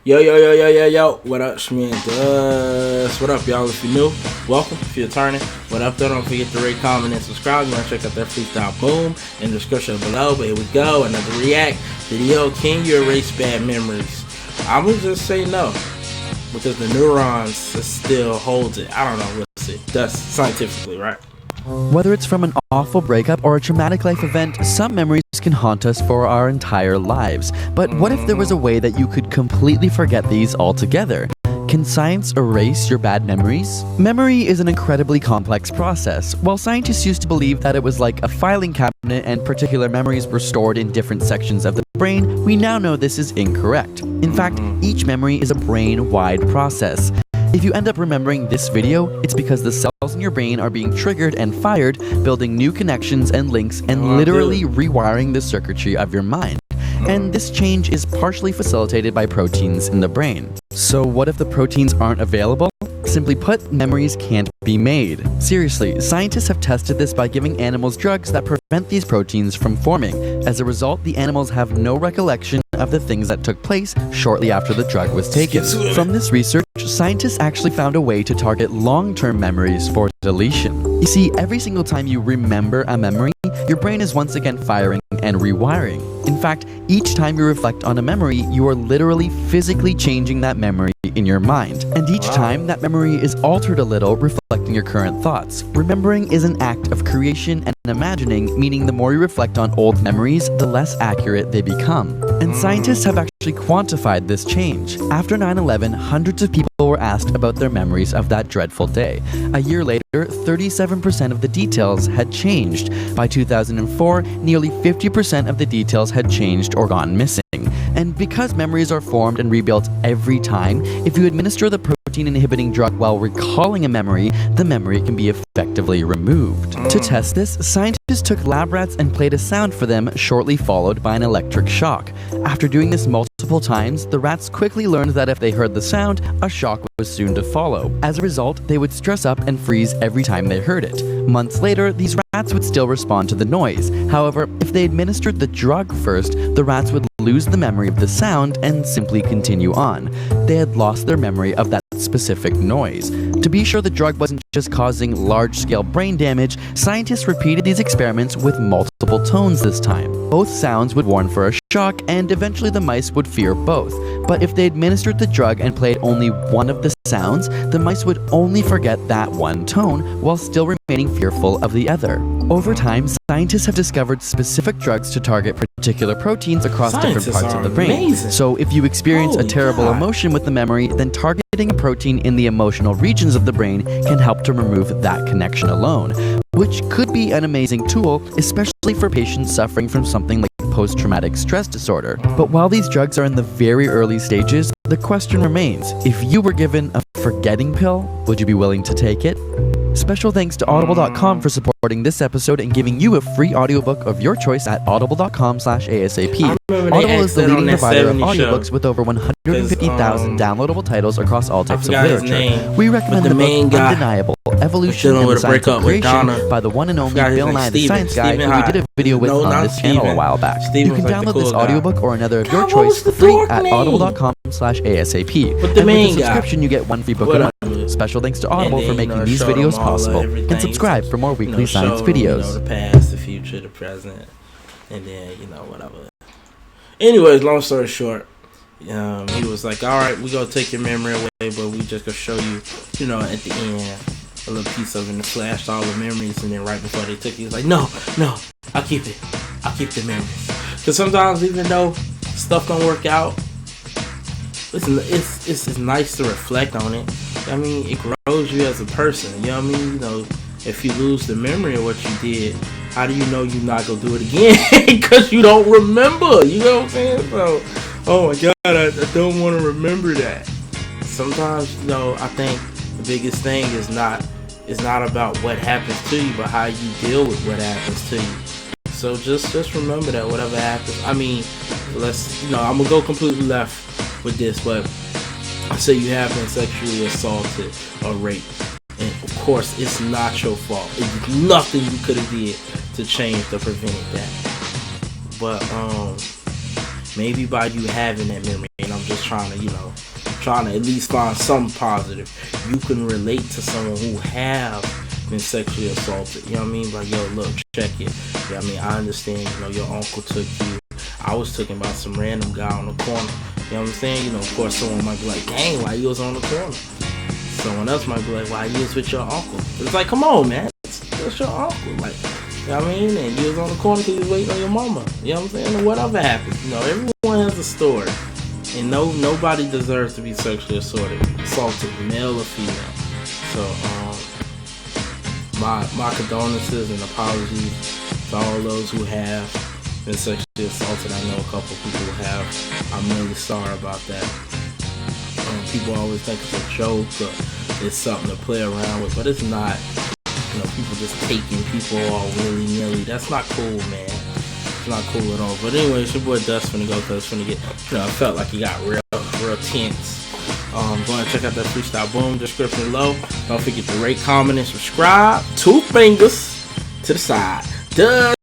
Yo, what up, Shmi and Dust? What up, y'all? If you're new, welcome. If you're returning, what up, though? Don't forget to rate, comment, and subscribe. You want to check out that freestyle boom in the description below. But here we go, another react video. Can you erase bad memories? I would just say no, because the neurons still holds it. I don't know, we'll see. That's scientifically, right? Whether it's from an awful breakup or a traumatic life event, some memories can haunt us for our entire lives. But what if there was a way that you could completely forget these altogether? Can science erase your bad memories? Memory is an incredibly complex process. While scientists used to believe that it was like a filing cabinet and particular memories were stored in different sections of the brain, we now know this is incorrect. In fact, each memory is a brain-wide process. If you end up remembering this video, it's because the cells in your brain are being triggered and fired, building new connections and links and literally rewiring the circuitry of your mind. And this change is partially facilitated by proteins in the brain. So what if the proteins aren't available? Simply put, memories can't be made. Seriously, scientists have tested this by giving animals drugs that prevent these proteins from forming. As a result, the animals have no recollection of the things that took place shortly after the drug was taken. From this research, scientists actually found a way to target long-term memories for deletion. You see, every single time you remember a memory, your brain is once again firing and rewiring. In fact, each time you reflect on a memory, you are literally physically changing that memory in your mind. And each time, that memory is altered a little, reflecting your current thoughts. Remembering is an act of creation and imagining, meaning the more you reflect on old memories, the less accurate they become. And scientists have actually quantified this change. After 9/11, hundreds of people were asked about their memories of that dreadful day. A year later, 37% of the details had changed. By 2004, nearly 50% of the details had changed or gone missing. And because memories are formed and rebuilt every time, if you administer the protein-inhibiting drug while recalling a memory, the memory can be effectively removed. To test this, scientists took lab rats and played a sound for them, shortly followed by an electric shock. After doing this multiple times, the rats quickly learned that if they heard the sound, a shock was soon to follow. As a result, they would stress up and freeze every time they heard it. Months later, these rats would still respond to the noise. However, if they administered the drug first, the rats would lose the memory of the sound and simply continue on. They had lost their memory of that specific noise. To be sure the drug wasn't just causing large-scale brain damage, scientists repeated these experiments with multiple tones this time. Both sounds would warn for a shock, and eventually the mice would fear both. But if they administered the drug and played only one of the sounds, the mice would only forget that one tone while still remaining fearful of the other. Over time, scientists have discovered specific drugs to target particular proteins across different parts of the brain. So if you experience a terrible emotion with the memory, then targeting a protein in the emotional regions of the brain can help to remove that connection alone, which could be an amazing tool, especially for patients suffering from something like post-traumatic stress disorder. But while these drugs are in the very early stages, the question remains, if you were given a forgetting pill, would you be willing to take it? Special thanks to Audible.com for supporting this episode and giving you a free audiobook of your choice at audible.com/ASAP. Audible is the leading provider of audiobooks with over 150,000 downloadable titles across all types of literature. We recommend the book Undeniable, Evolution and the Science of Creation by the one and only Bill Nye the Science Guy, who we did a video with on this channel a while back. You can download this audiobook or another of your choice for free at audible.com/ASAP. And with a subscription, you get one free book a month. Special thanks to Audible for making these videos possible. And subscribe for more weekly science videos. The past, the future, the present, and then, whatever. Anyways, long story short, he was like, alright, we gonna take your memory away, but we just gonna show you, at the end, a little piece of it, and flashed all the memories, and then right before they took it, he was like, no, I'll keep it. I'll keep the memories. Because sometimes, even though stuff don't work out, listen, it's nice to reflect on it. I mean, it grows you as a person. You know what I mean? If you lose the memory of what you did, how do you know you're not gonna do it again? Because you don't remember. You know what I'm saying? So, oh my God, I don't want to remember that. Sometimes, I think the biggest thing is not about what happens to you, but how you deal with what happens to you. So just remember that whatever happens. I mean, I'm gonna go completely left with this, but say you have been sexually assaulted or raped, and of course it's not your fault. It's nothing you could have did to change or prevent that. But maybe by you having that memory, and I'm just trying to, trying to at least find something positive. You can relate to someone who have been sexually assaulted. You know what I mean? Like, yo, look, check it. You know what I mean? I understand, your uncle took you. I was taken by some random guy on the corner. You know what I'm saying? Of course, someone might be like, dang, why you was on the corner? Someone else might be like, why you was with your uncle? It's like, come on, man. That's your uncle. Like, you know what I mean? And you was on the corner because you was waiting on your mama. You know what I'm saying? And whatever happened. Everyone has a story. And nobody deserves to be sexually assaulted, male or female. So, my condolences and apologies to all those who have been sexually assaulted. I know a couple people who have. I'm really sorry about that. People always think it's a joke or it's something to play around with, but it's not. People just taking people all willy-nilly. That's not cool, man. It's not cool at all. But anyway, it's your boy Dust finna go because it's finna get, I felt like he got real tense. Go ahead and check out that freestyle. Boom, description below. Don't forget to rate, comment, and subscribe. 2 fingers to the side. Duh.